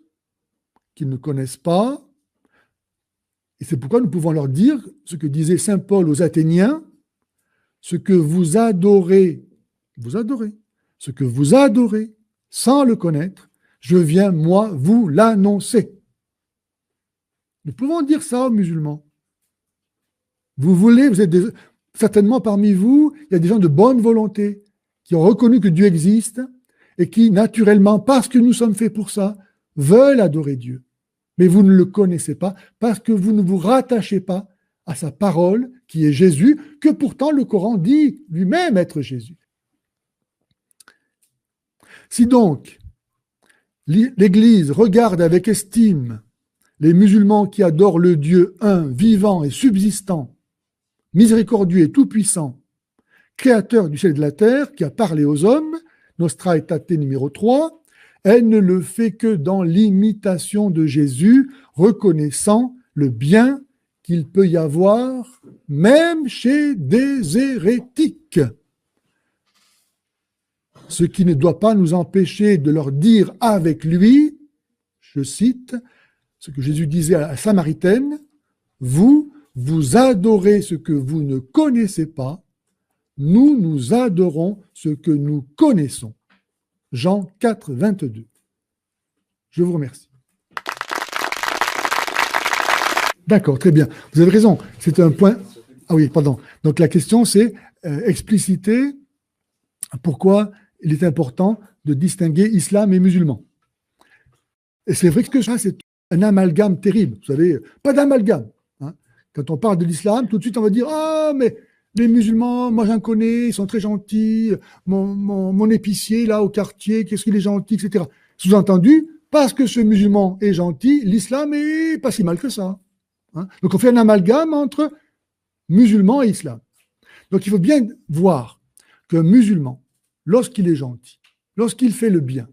[SPEAKER 1] qu'ils ne connaissent pas. Et c'est pourquoi nous pouvons leur dire ce que disait saint Paul aux Athéniens, ce que vous adorez, ce que vous adorez sans le connaître, je viens, moi, vous l'annoncer. Nous pouvons dire ça aux musulmans. Vous êtes certainement parmi vous, il y a des gens de bonne volonté qui ont reconnu que Dieu existe et qui, naturellement, parce que nous sommes faits pour ça, veulent adorer Dieu. Mais vous ne le connaissez pas parce que vous ne vous rattachez pas à sa parole qui est Jésus, que pourtant le Coran dit lui-même être Jésus. Si donc l'Église regarde avec estime les musulmans qui adorent le Dieu un, vivant et subsistant, miséricordieux et tout-puissant, créateur du ciel et de la terre, qui a parlé aux hommes, Nostra Aetate numéro 3, elle ne le fait que dans l'imitation de Jésus, reconnaissant le bien qu'il peut y avoir, même chez des hérétiques. Ce qui ne doit pas nous empêcher de leur dire avec lui, je cite, ce que Jésus disait à la Samaritaine, vous adorez ce que vous ne connaissez pas, nous adorons ce que nous connaissons. Jean 4, 22. Je vous remercie. D'accord, très bien. Vous avez raison. C'est un point. Ah oui, pardon. Donc la question, c'est expliciter pourquoi il est important de distinguer islam et musulman. Et c'est vrai que ça, c'est un amalgame terrible. Vous savez, pas d'amalgame. Hein. Quand on parle de l'islam, tout de suite, on va dire ah, mais les musulmans, moi j'en connais, ils sont très gentils. Mon épicier, là, au quartier, qu'est-ce qu'il est gentil, etc. Sous-entendu, parce que ce musulman est gentil, l'islam est pas si mal que ça. Hein. Donc on fait un amalgame entre musulman et islam. Donc il faut bien voir qu'un musulman, lorsqu'il est gentil, lorsqu'il fait le bien,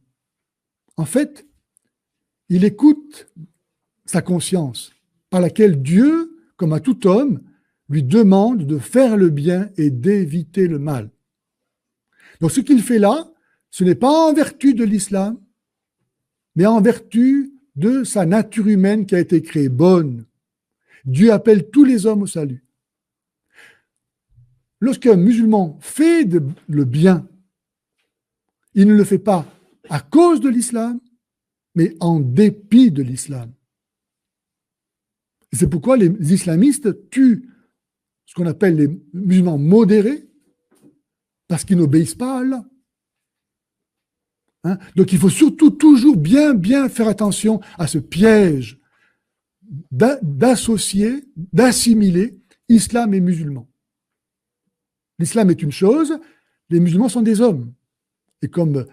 [SPEAKER 1] en fait, il écoute sa conscience, par laquelle Dieu, comme à tout homme, lui demande de faire le bien et d'éviter le mal. Donc ce qu'il fait là, ce n'est pas en vertu de l'islam, mais en vertu de sa nature humaine qui a été créée bonne. Dieu appelle tous les hommes au salut. Lorsqu'un musulman fait le bien, il ne le fait pas à cause de l'islam, mais en dépit de l'islam. C'est pourquoi les islamistes tuent ce qu'on appelle les musulmans modérés, parce qu'ils n'obéissent pas à Allah. Hein? Donc il faut surtout toujours bien faire attention à ce piège d'associer, d'assimiler islam et musulmans. L'islam est une chose, les musulmans sont des hommes. Et comme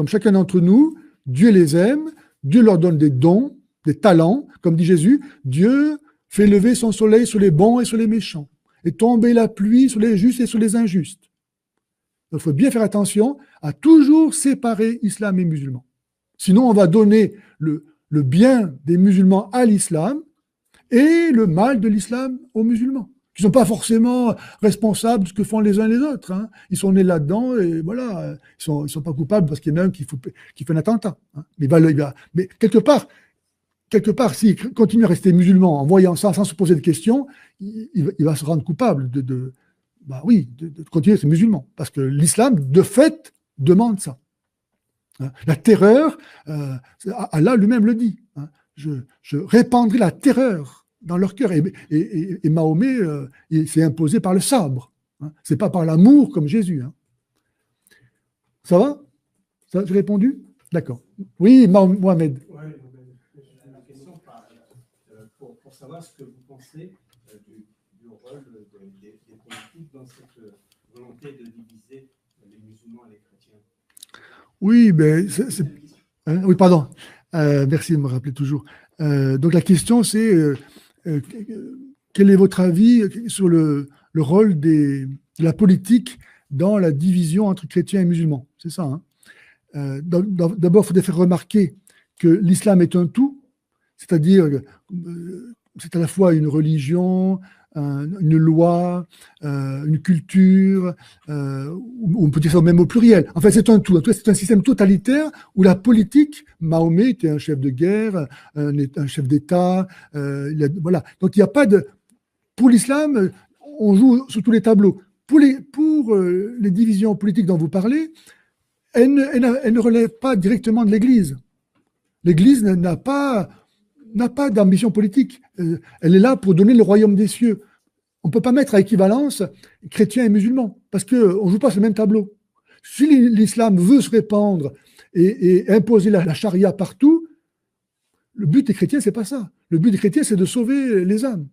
[SPEAKER 1] chacun d'entre nous, Dieu les aime, Dieu leur donne des dons, des talents, comme dit Jésus, Dieu fait lever son soleil sur les bons et sur les méchants, et tomber la pluie sur les justes et sur les injustes. Il faut bien faire attention à toujours séparer islam et musulmans. Sinon, on va donner le bien des musulmans à l'islam et le mal de l'islam aux musulmans, qui ne sont pas forcément responsables de ce que font les uns et les autres. Hein. Ils sont nés là-dedans et voilà, ils ne sont pas coupables parce qu'il y en a un qui fait un attentat. Hein. Mais quelque part, s'il continue à rester musulman en voyant ça sans se poser de questions, il va se rendre coupable de continuer à être musulman. Parce que l'islam, de fait, demande ça. Hein. La terreur, Allah lui-même le dit. Hein. Je répandrai la terreur dans leur cœur. Et Mahomet, il s'est imposé par le sabre. Hein. Ce n'est pas par l'amour comme Jésus. Hein. Ça va? Ça, j'ai répondu? D'accord. Oui, Mohamed.
[SPEAKER 2] Ouais, j'ai une question pour savoir ce que vous pensez du rôle des politiques dans cette volonté de diviser les musulmans et les chrétiens.
[SPEAKER 1] Oui, hein, oui, pardon. Merci de me rappeler toujours. Donc la question, c'est quel est votre avis sur le rôle de la politique dans la division entre chrétiens et musulmans? C'est ça. Hein. D'abord, il faudrait faire remarquer que l'islam est un tout, c'est-à-dire c'est à la fois une religion, une loi, une culture, on peut dire ça même au pluriel. En fait, c'est un tout. En tout cas, c'est un système totalitaire où la politique, Mahomet était un chef de guerre, un chef d'État, voilà. Donc, il n'y a pas de... Pour l'islam, on joue sur tous les tableaux. Pour les divisions politiques dont vous parlez, elles ne relèvent pas directement de l'Église. L'Église n'a pas d'ambition politique. Elle est là pour donner le royaume des cieux. On ne peut pas mettre à équivalence chrétiens et musulmans, parce qu'on ne joue pas sur le même tableau. Si l'islam veut se répandre et imposer la charia partout, le but des chrétiens, ce n'est pas ça. Le but des chrétiens, c'est de sauver les âmes.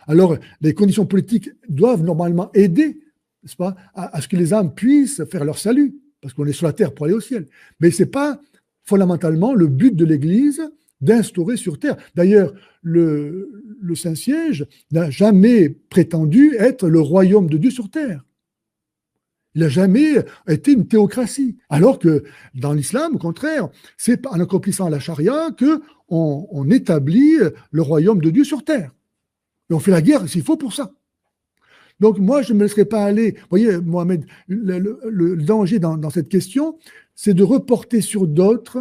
[SPEAKER 1] Alors, les conditions politiques doivent normalement aider, n'est-ce pas, à ce que les âmes puissent faire leur salut, parce qu'on est sur la terre pour aller au ciel. Mais ce n'est pas fondamentalement le but de l'Église d'instaurer sur terre. D'ailleurs, le Saint-Siège n'a jamais prétendu être le royaume de Dieu sur terre. Il n'a jamais été une théocratie. Alors que dans l'islam, au contraire, c'est en accomplissant la charia qu'on établit le royaume de Dieu sur terre. Et on fait la guerre s'il faut pour ça. Donc moi, je ne me laisserai pas aller. Vous voyez, Mohamed, le danger dans cette question, c'est de reporter sur d'autres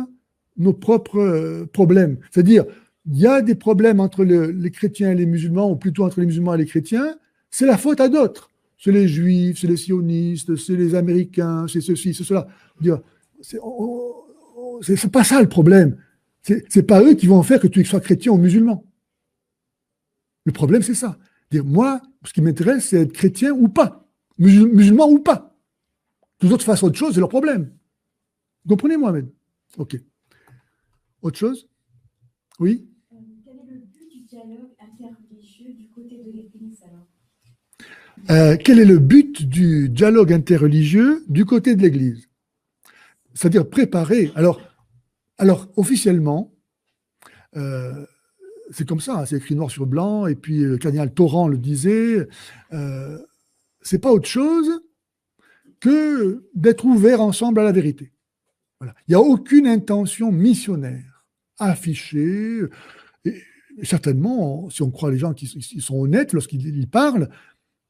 [SPEAKER 1] nos propres problèmes. C'est-à-dire, il y a des problèmes entre les chrétiens et les musulmans, ou plutôt entre les musulmans et les chrétiens, c'est la faute à d'autres. C'est les juifs, c'est les sionistes, c'est les Américains, c'est ceci, c'est cela. C'est pas ça le problème. C'est pas eux qui vont faire que tu sois chrétien ou musulman. Le problème, c'est ça. Dire, moi, ce qui m'intéresse, c'est être chrétien ou pas, musulman ou pas. Tous les autres fassent autre chose, c'est leur problème. Vous comprenez, Mohamed? Ok. Autre chose? Oui?
[SPEAKER 3] Quel est le but du dialogue interreligieux du côté de l'Église alors?
[SPEAKER 1] Quel est le but du dialogue interreligieux du côté de l'Église? C'est-à-dire préparer. Alors officiellement, c'est comme ça, hein, c'est écrit noir sur blanc, et puis le cardinal Torrent le disait, c'est pas autre chose que d'être ouverts ensemble à la vérité. Voilà. Il n'y a aucune intention missionnaire affichée, et certainement, si on croit les gens qui sont honnêtes lorsqu'ils parlent,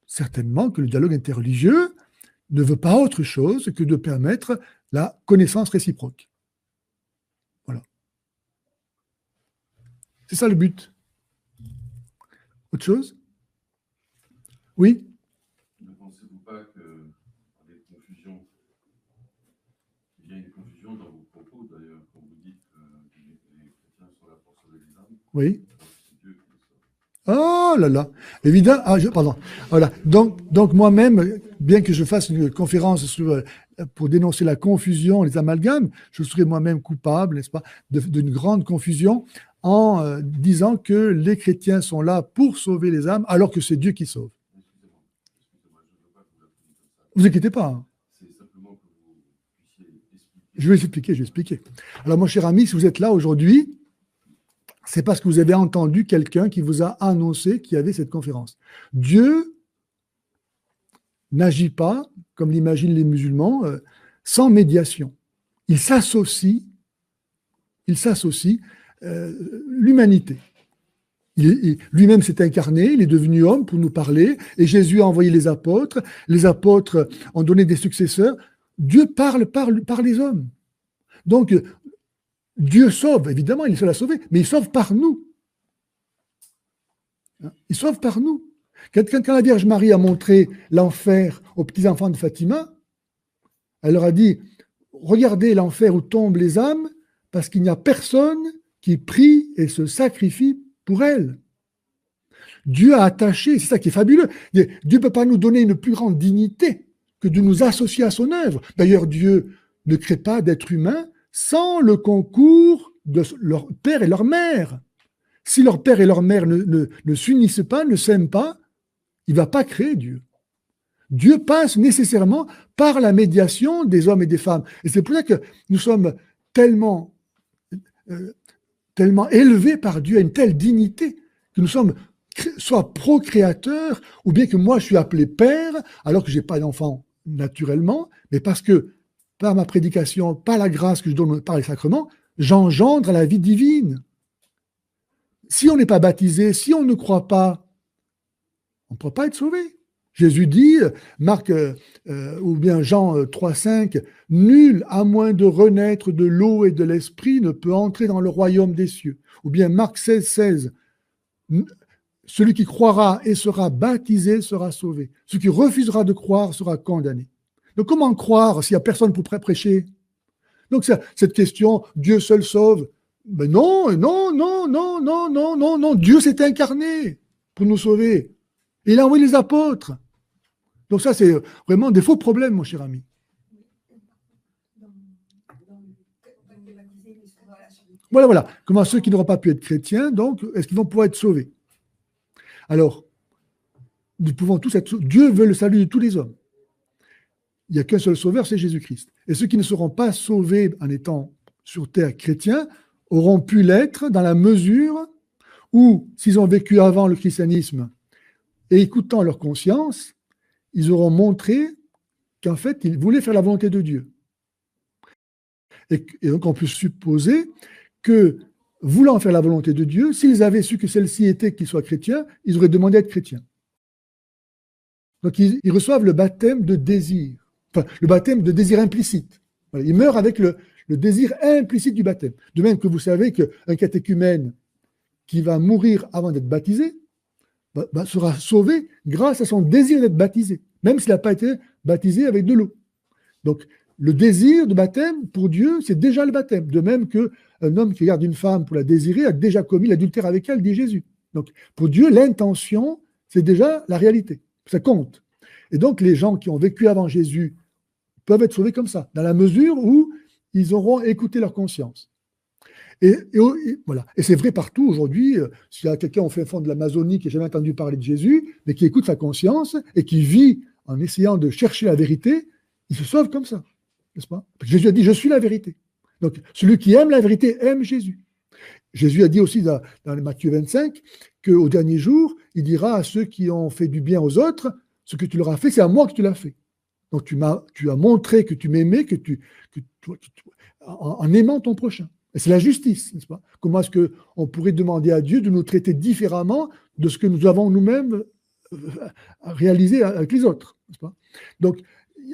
[SPEAKER 1] certainement que le dialogue interreligieux ne veut pas autre chose que de permettre la connaissance réciproque. Voilà. C'est ça le but. Autre chose? Oui?
[SPEAKER 4] Ne pensez-vous pas que avec confusion, il y a une confusion dans vos propos d'ailleurs, quand vous dites que les chrétiens sont là pour sauver les âmes?
[SPEAKER 1] Oui.
[SPEAKER 4] C'est Dieu qui les sauve.
[SPEAKER 1] Oh là là, évidemment. Pardon. Voilà. Donc moi-même, bien que je fasse une conférence pour dénoncer la confusion, les amalgames, je serais moi-même coupable, n'est-ce pas, d'une grande confusion en disant que les chrétiens sont là pour sauver les âmes, alors que c'est Dieu qui sauve.
[SPEAKER 4] Excusez-moi, je ne veux pas que vous la preniez comme ça.
[SPEAKER 1] Vous inquiétez pas. Hein.
[SPEAKER 4] C'est simplement que vous puissiez expliquer
[SPEAKER 1] Je vais expliquer. Alors, mon cher ami, si vous êtes là aujourd'hui, c'est parce que vous avez entendu quelqu'un qui vous a annoncé qu'il y avait cette conférence. Dieu n'agit pas, comme l'imaginent les musulmans, sans médiation. Il s'associe l'humanité. Lui-même s'est incarné, il est devenu homme pour nous parler, et Jésus a envoyé les apôtres ont donné des successeurs. Dieu parle par les hommes. Donc, Dieu sauve, évidemment, il est seul à sauver, mais il sauve par nous. Il sauve par nous. Quand la Vierge Marie a montré l'enfer aux petits-enfants de Fatima, elle leur a dit, regardez l'enfer où tombent les âmes, parce qu'il n'y a personne qui prie et se sacrifie pour elle. Dieu a attaché, c'est ça qui est fabuleux, Dieu ne peut pas nous donner une plus grande dignité que de nous associer à son œuvre. D'ailleurs, Dieu ne crée pas d'être humain sans le concours de leur père et leur mère. Si leur père et leur mère ne s'unissent pas, ne s'aiment pas, il ne va pas créer Dieu. Dieu passe nécessairement par la médiation des hommes et des femmes. Et c'est pour ça que nous sommes tellement élevés par Dieu à une telle dignité que nous sommes soit procréateurs, ou bien que moi je suis appelé père, alors que je n'ai pas d'enfant naturellement, mais parce que par ma prédication, par la grâce que je donne par les sacrements, j'engendre la vie divine. Si on n'est pas baptisé, si on ne croit pas, on ne peut pas être sauvé. Jésus dit, Marc ou bien Jean 3,5, « Nul, à moins de renaître de l'eau et de l'esprit, ne peut entrer dans le royaume des cieux. » Ou bien Marc 16,16, « Celui qui croira et sera baptisé sera sauvé. Celui qui refusera de croire sera condamné. » Donc comment croire s'il n'y a personne pour prêcher? Donc cette question, Dieu seul sauve, ben non, Dieu s'est incarné pour nous sauver. Il a envoyé les apôtres. Donc ça, c'est vraiment des faux problèmes, mon cher ami. Voilà. Comment ceux qui n'auront pas pu être chrétiens, donc, est-ce qu'ils vont pouvoir être sauvés? Alors, nous pouvons tous être sauvés. Dieu veut le salut de tous les hommes. Il n'y a qu'un seul sauveur, c'est Jésus-Christ. Et ceux qui ne seront pas sauvés en étant sur terre chrétiens auront pu l'être dans la mesure où, s'ils ont vécu avant le christianisme et écoutant leur conscience, ils auront montré qu'en fait, ils voulaient faire la volonté de Dieu. Et donc, on peut supposer que, voulant faire la volonté de Dieu, s'ils avaient su que celle-ci était qu'ils soient chrétiens, ils auraient demandé à être chrétiens. Donc, ils reçoivent le baptême de désir, enfin, le baptême de désir implicite. Voilà, ils meurent avec le désir implicite du baptême. De même que vous savez qu'un catéchumène qui va mourir avant d'être baptisé, sera sauvé grâce à son désir d'être baptisé, même s'il n'a pas été baptisé avec de l'eau. Donc, le désir de baptême, pour Dieu, c'est déjà le baptême. De même qu'un homme qui regarde une femme pour la désirer a déjà commis l'adultère avec elle, dit Jésus. Donc, pour Dieu, l'intention, c'est déjà la réalité. Ça compte. Et donc, les gens qui ont vécu avant Jésus peuvent être sauvés comme ça, dans la mesure où ils auront écouté leur conscience. Et voilà. Et c'est vrai partout aujourd'hui. S'il y a quelqu'un au fin fond de l'Amazonie qui n'a jamais entendu parler de Jésus, mais qui écoute sa conscience et qui vit en essayant de chercher la vérité, il se sauve comme ça, n'est-ce pas? Jésus a dit « Je suis la vérité ». Donc, celui qui aime la vérité aime Jésus. Jésus a dit aussi dans Matthieu 25 qu'au dernier jour, il dira à ceux qui ont fait du bien aux autres, ce que tu leur as fait, c'est à moi que tu l'as fait. Donc, tu as montré que tu m'aimais, en aimant ton prochain. Et c'est la justice, n'est-ce pas? Comment est-ce qu'on pourrait demander à Dieu de nous traiter différemment de ce que nous avons nous-mêmes réalisé avec les autres, n'est-ce pas? Donc,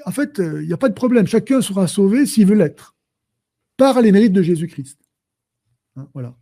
[SPEAKER 1] en fait, il n'y a pas de problème. Chacun sera sauvé s'il veut l'être, par les mérites de Jésus-Christ. Hein, voilà.